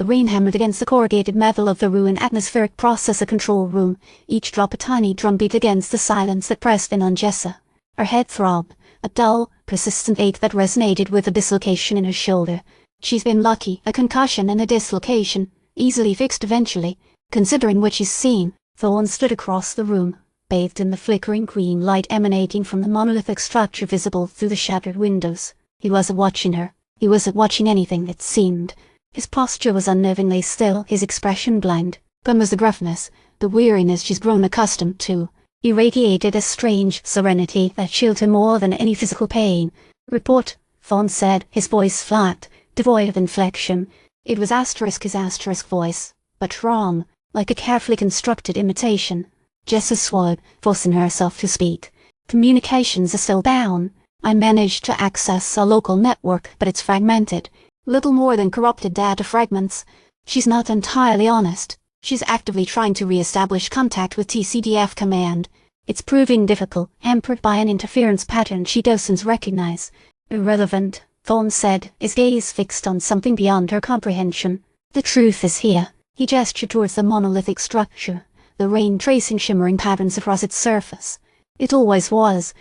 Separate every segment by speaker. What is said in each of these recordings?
Speaker 1: rain hammered against the corrugated metal of the ruined atmospheric processor control room, each drop a tiny drumbeat against the silence that pressed in on Jessa. Her head throbbed, a dull, persistent ache that resonated with a dislocation in her shoulder. She's been lucky, a concussion and a dislocation, easily fixed eventually, considering what she's seen. Thorne stood across the room, bathed in the flickering green light emanating from the monolithic structure visible through the shattered windows. He wasn't watching her. He wasn't watching anything, it seemed. His posture was unnervingly still, his expression bland. Gone was the gruffness, the weariness she's grown accustomed to. He radiated a strange serenity that chilled her more than any physical pain. "Report," Thorne said, his voice flat, devoid of inflection. It was his asterisk voice, but wrong, like a carefully constructed imitation. Jessa swallowed, forcing herself to speak. "Communications are still down. I managed to access a local network, but it's fragmented. Little more than corrupted data fragments. She's not entirely honest. She's actively trying to re-establish contact with TCDF Command. It's proving difficult, hampered by an interference pattern she doesn't recognize." "Irrelevant," Thorne said, his gaze fixed on something beyond her comprehension. "The truth is here." He gestured towards the monolithic structure, the rain tracing shimmering patterns across its surface. "It always was."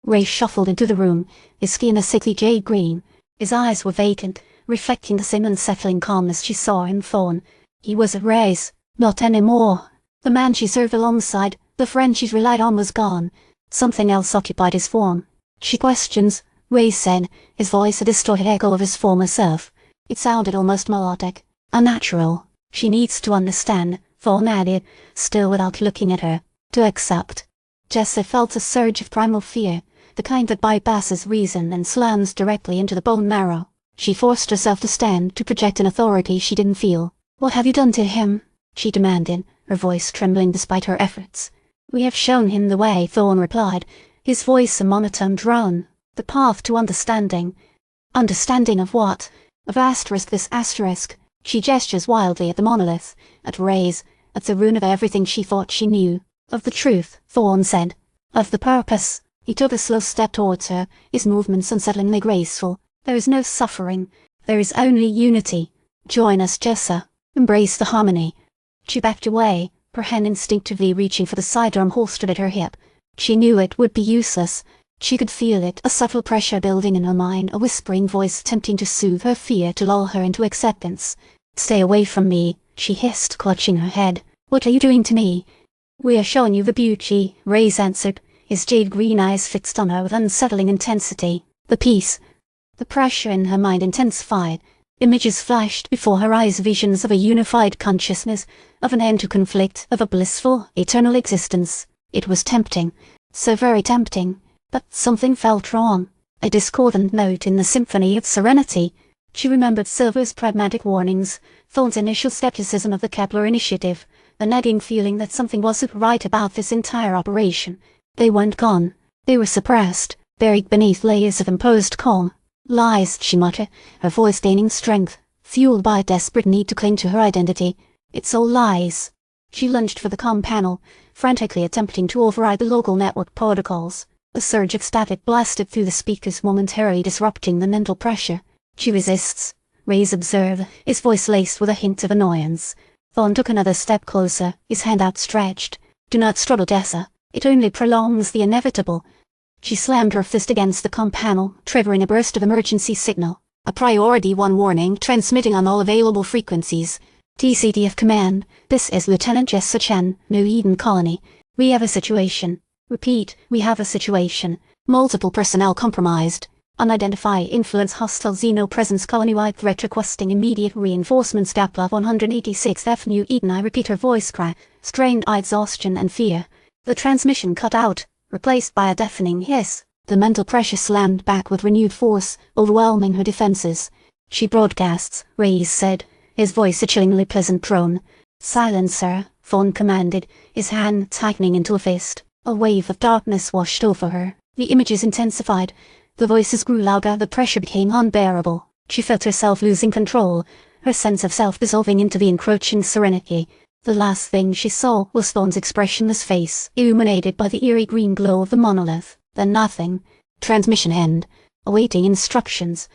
Speaker 1: Reyes shuffled into the room, his skin a sickly jade green. His eyes were vacant, reflecting the same unsettling calmness she saw in Thorne. He was at Reyes, not anymore. The man she served alongside, the friend she'd relied on, was gone. Something else occupied his form. "She questions," Reyes said, his voice a distorted echo of his former self. It sounded almost melodic. "Unnatural. She needs to understand," Thorne added, still without looking at her. "To accept." Jessa felt a surge of primal fear, the kind that bypasses reason and slams directly into the bone marrow. She forced herself to stand, to project an authority she didn't feel. "What have you done to him?" she demanded, her voice trembling despite her efforts. "We have shown him the way," Thorne replied, his voice a monotone drone. "The path to understanding." "Understanding of what?" "Of this asterisk." She gestures wildly at the monolith, at Reyes, at the ruin of everything she thought she knew. "Of the truth," Thorne said. "Of the purpose." He took a slow step towards her, his movements unsettlingly graceful. "There is no suffering. There is only unity. Join us, Jessa. Embrace the harmony." She backed away, her hand instinctively reaching for the sidearm holstered at her hip. She knew it would be useless. She could feel it, a subtle pressure building in her mind, a whispering voice attempting to soothe her fear, to lull her into acceptance. "Stay away from me," she hissed, clutching her head. "What are you doing to me?" "We are showing you the beauty," Reyes answered, his jade-green eyes fixed on her with unsettling intensity. "The peace." The pressure in her mind intensified. Images flashed before her eyes, visions of a unified consciousness, of an end to conflict, of a blissful, eternal existence. It was tempting, so very tempting, but something felt wrong. A discordant note in the symphony of serenity. She remembered Silver's pragmatic warnings, Thorne's initial skepticism of the Kepler initiative, the nagging feeling that something wasn't right about this entire operation. They weren't gone. They were suppressed, buried beneath layers of imposed calm. "Lies," she muttered, her voice gaining strength, fueled by a desperate need to cling to her identity. "It's all lies." She lunged for the comm panel, frantically attempting to override the local network protocols. A surge of static blasted through the speakers, momentarily disrupting the mental pressure. "She resists," Reyes observed, his voice laced with a hint of annoyance. Thorne took another step closer, his hand outstretched. "Do not struggle, Jessa. It only prolongs the inevitable." She slammed her fist against the comm panel, triggering a burst of emergency signal. "A Priority 1 warning, transmitting on all available frequencies. TCDF Command, this is Lieutenant Jessa Chen, New Eden Colony. We have a situation. Repeat, we have a situation. Multiple personnel compromised. Unidentified influence, hostile xeno-presence, colony-wide threat, requesting immediate reinforcements. Gapla 186 F New Eden." I repeat, her voice cracked, strained by exhaustion and fear. The transmission cut out, replaced by a deafening hiss. The mental pressure slammed back with renewed force, overwhelming her defenses. "She broadcasts," Reyes said, his voice a chillingly pleasant drone. "Silence, sir," Thorne commanded, his hand tightening into a fist. A wave of darkness washed over her. The images intensified. The voices grew louder, the pressure became unbearable. She felt herself losing control, her sense of self dissolving into the encroaching serenity. The last thing she saw was Thorne's expressionless face, illuminated by the eerie green glow of the monolith. Then nothing. Transmission end. Awaiting instructions.